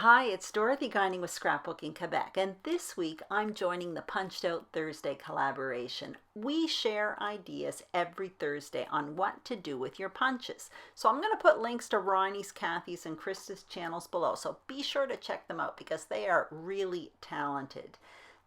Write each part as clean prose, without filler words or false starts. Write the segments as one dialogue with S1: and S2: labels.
S1: Hi, it's Dorothy Guining with Scrapbooking Quebec, and this week I'm joining the Punched Out Thursday collaboration. We share ideas every Thursday on what to do with your punches. So I'm going to put links to Ronnie's, Kathy's, and Krista's channels below, so be sure to check them out because they are really talented.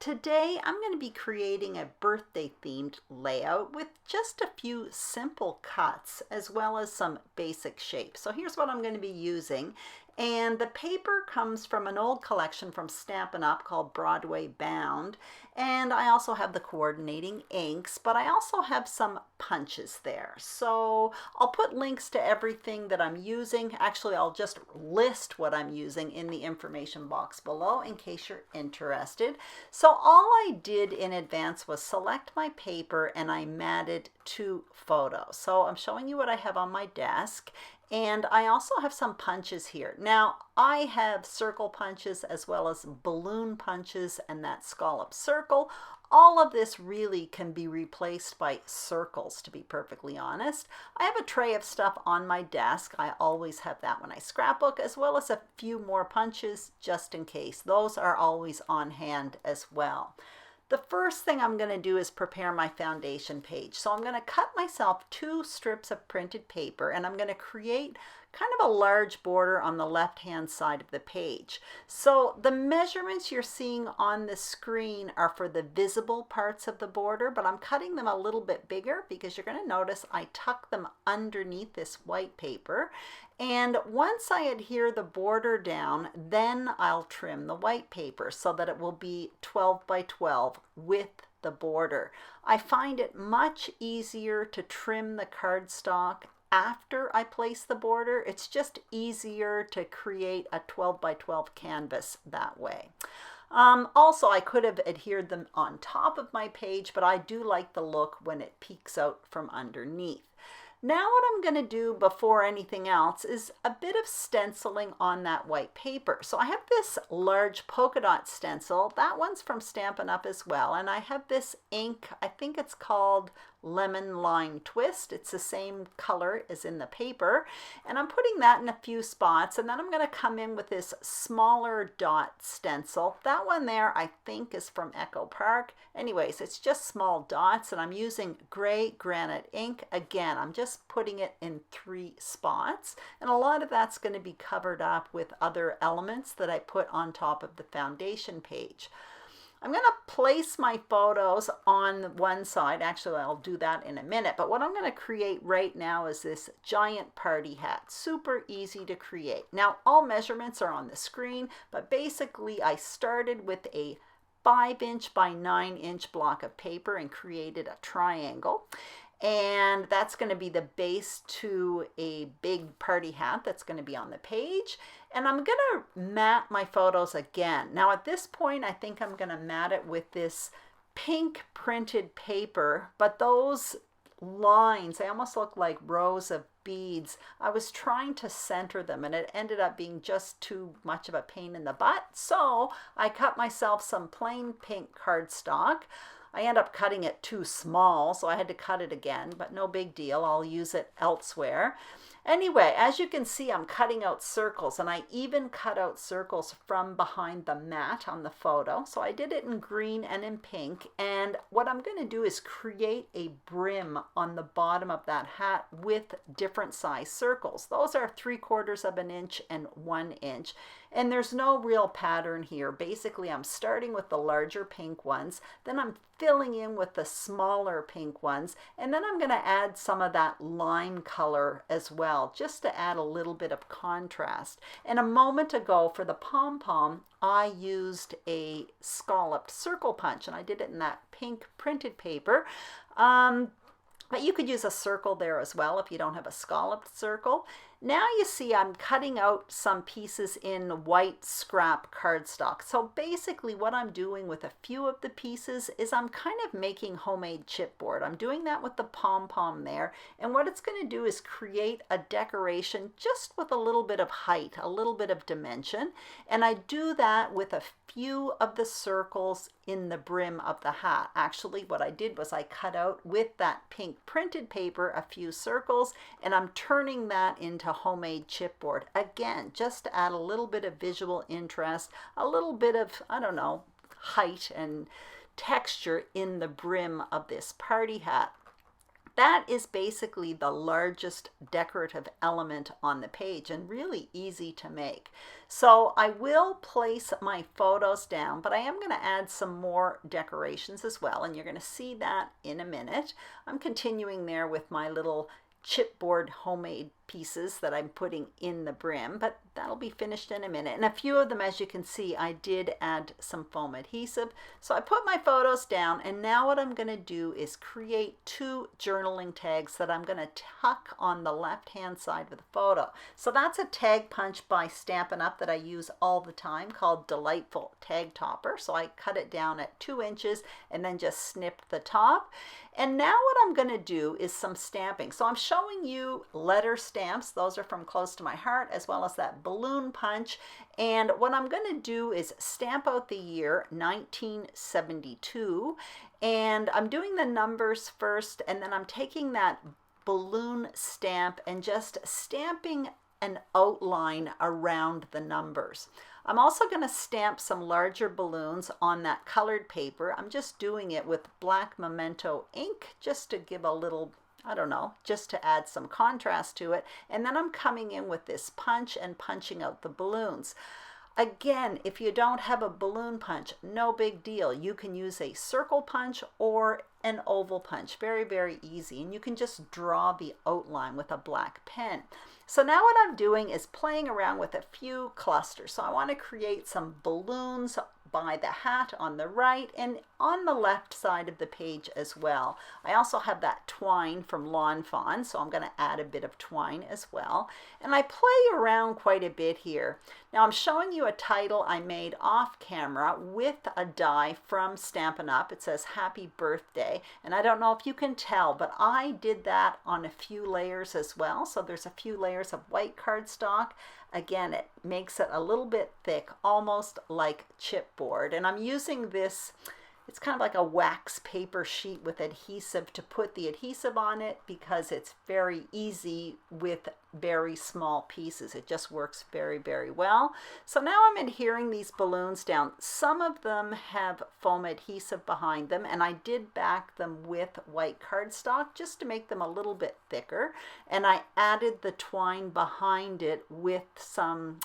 S1: Today I'm going to be creating a birthday themed layout with just a few simple cuts as well as some basic shapes. So here's what I'm going to be using. And the paper comes from an old collection from Stampin' Up called Broadway Bound. And I also have the coordinating inks, but I also have some punches there. So I'll put links to everything that I'm using. Actually, I'll just list what I'm using in the information box below in case you're interested. So all I did in advance was select my paper and I matted 2 photos. So I'm showing you what I have on my desk. And I also have some punches here. Now, I have circle punches as well as balloon punches and that scallop circle. All of this really can be replaced by circles, to be perfectly honest. I have a tray of stuff on my desk. I always have that when I scrapbook, as well as a few more punches just in case. Those are always on hand as well. The first thing I'm going to do is prepare my foundation page. So I'm going to cut myself 2 strips of printed paper and I'm going to create kind of a large border on the left hand side of the page. So the measurements you're seeing on the screen are for the visible parts of the border, but I'm cutting them a little bit bigger because you're going to notice I tuck them underneath this white paper. And once I adhere the border down, then I'll trim the white paper so that it will be 12 by 12 with the border. I find it much easier to trim the cardstock after I place the border. It's just easier to create a 12 by 12 canvas that way. Also, I could have adhered them on top of my page, but I do like the look when it peeks out from underneath. Now what I'm going to do before anything else is a bit of stenciling on that white paper. So I have this large polka dot stencil. That one's from Stampin' Up as well. And I have this ink, I think it's called Lemon Lime Twist. It's the same color as in the paper. And I'm putting that in a few spots. And then I'm going to come in with this smaller dot stencil. That one there I think is from Echo Park. Anyways, it's just small dots and I'm using gray granite ink. Again, I'm just putting it in 3 spots. And a lot of that's going to be covered up with other elements that I put on top of the foundation page. I'm going to place my photos on one side. Actually, I'll do that in a minute. But what I'm going to create right now is this giant party hat. Super easy to create. Now, all measurements are on the screen, but basically I started with a 5-inch by 9-inch block of paper and created a triangle. And that's going to be the base to a big party hat that's going to be on the page. And I'm going to mat my photos again. Now at this point, I think I'm going to mat it with this pink printed paper, but those lines, they almost look like rows of beads. I was trying to center them and it ended up being just too much of a pain in the butt. So I cut myself some plain pink cardstock. I end up cutting it too small, so I had to cut it again, but no big deal. I'll use it elsewhere. Anyway, as you can see, I'm cutting out circles, and I even cut out circles from behind the mat on the photo. So I did it in green and in pink, and what I'm going to do is create a brim on the bottom of that hat with different size circles. Those are 3/4 of an inch and 1 inch. And there's no real pattern here. Basically, I'm starting with the larger pink ones, then I'm filling in with the smaller pink ones, and then I'm going to add some of that lime color as well, just to add a little bit of contrast. And a moment ago for the pom-pom, I used a scalloped circle punch, and I did it in that pink printed paper. But you could use a circle there as well if you don't have a scalloped circle. Now you see I'm cutting out some pieces in white scrap cardstock. So basically what I'm doing with a few of the pieces is I'm kind of making homemade chipboard. I'm doing that with the pom-pom there. And what it's going to do is create a decoration just with a little bit of height, a little bit of dimension. And I do that with a few of the circles in the brim of the hat. Actually, what I did was I cut out with that pink printed paper a few circles, and I'm turning that into homemade chipboard. Again, just to add a little bit of visual interest, a little bit of, I don't know, height and texture in the brim of this party hat. That is basically the largest decorative element on the page and really easy to make. So I will place my photos down, but I am going to add some more decorations as well, and you're going to see that in a minute. I'm continuing there with my little chipboard homemade pieces that I'm putting in the brim, but that'll be finished in a minute. And a few of them, as you can see, I did add some foam adhesive. So I put my photos down, and now what I'm going to do is create 2 journaling tags that I'm going to tuck on the left hand side of the photo. So that's a tag punch by Stampin' Up! That I use all the time called Delightful Tag Topper. So I cut it down at 2 inches and then just snipped the top. And now what I'm going to do is some stamping. So I'm showing you letter stamps. Those are from Close to My Heart, as well as that balloon punch. And what I'm going to do is stamp out the year 1972. And I'm doing the numbers first, and then I'm taking that balloon stamp and just stamping an outline around the numbers. I'm also going to stamp some larger balloons on that colored paper. I'm just doing it with black Memento ink just to give a little, I don't know, just to add some contrast to it. And then I'm coming in with this punch and punching out the balloons. Again, if you don't have a balloon punch, no big deal. You can use a circle punch or an oval punch. Very, very easy. And you can just draw the outline with a black pen. So now what I'm doing is playing around with a few clusters. So I want to create some balloons by the hat on the right and on the left side of the page as well. I also have that twine from Lawn Fawn, so I'm going to add a bit of twine as well. And I play around quite a bit here. Now I'm showing you a title I made off camera with a die from Stampin' Up! It says Happy Birthday, and I don't know if you can tell, but I did that on a few layers as well. So there's a few layers of white cardstock. Again, it makes it a little bit thick, almost like chipboard. And I'm using this, it's kind of like a wax paper sheet with adhesive to put the adhesive on it because it's very easy with very small pieces. It just works very, very well. So now I'm adhering these balloons down. Some of them have foam adhesive behind them, and I did back them with white cardstock just to make them a little bit thicker. And I added the twine behind it with some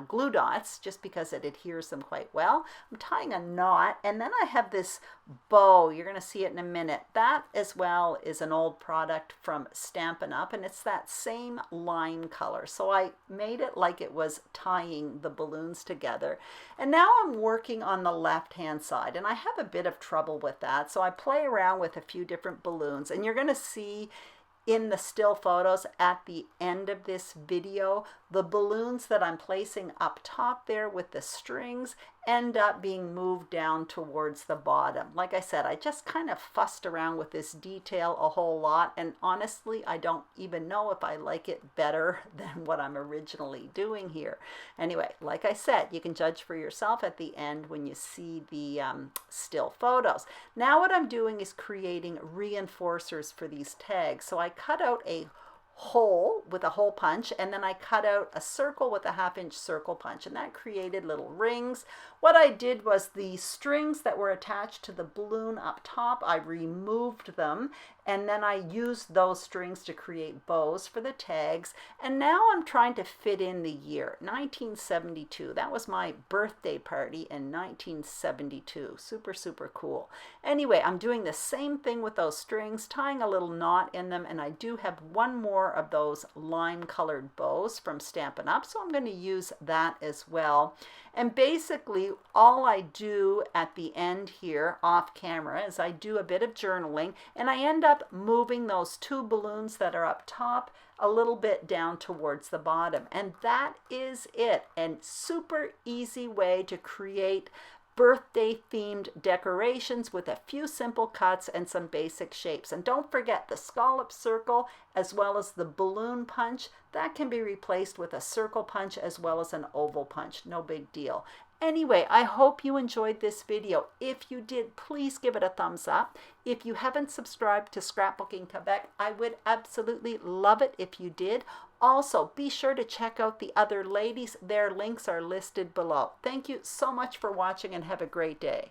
S1: glue dots just because it adheres them quite well. I'm tying a knot, and then I have this bow. You're going to see it in a minute. That as well is an old product from Stampin' Up! And it's that same lime color. So I made it like it was tying the balloons together. And now I'm working on the left hand side, and I have a bit of trouble with that. So I play around with a few different balloons, and you're going to see in the still photos at the end of this video, the balloons that I'm placing up top there with the strings end up being moved down towards the bottom. Like I said, I just kind of fussed around with this detail a whole lot, and honestly, I don't even know if I like it better than what I'm originally doing here. Anyway, like I said, you can judge for yourself at the end when you see the still photos. Now what I'm doing is creating reinforcers for these tags. So I cut out a hole with a hole punch, and then I cut out a circle with a 1/2 inch circle punch, and that created little rings. What I did was the strings that were attached to the balloon up top, I removed them, and then I used those strings to create bows for the tags. And now I'm trying to fit in the year 1972. That was my birthday party in 1972. Super, super cool. Anyway, I'm doing the same thing with those strings, tying a little knot in them, and I do have one more of those lime colored bows from Stampin' Up! So I'm going to use that as well. And basically all I do at the end here off camera is I do a bit of journaling, and I end up moving those 2 balloons that are up top a little bit down towards the bottom. And that is it. And super easy way to create birthday themed decorations with a few simple cuts and some basic shapes. And don't forget the scallop circle as well as the balloon punch. That can be replaced with a circle punch as well as an oval punch. No big deal. Anyway, I hope you enjoyed this video. If you did, please give it a thumbs up. If you haven't subscribed to Scrapbooking Quebec, I would absolutely love it if you did. Also, be sure to check out the other ladies. Their links are listed below. Thank you so much for watching and have a great day.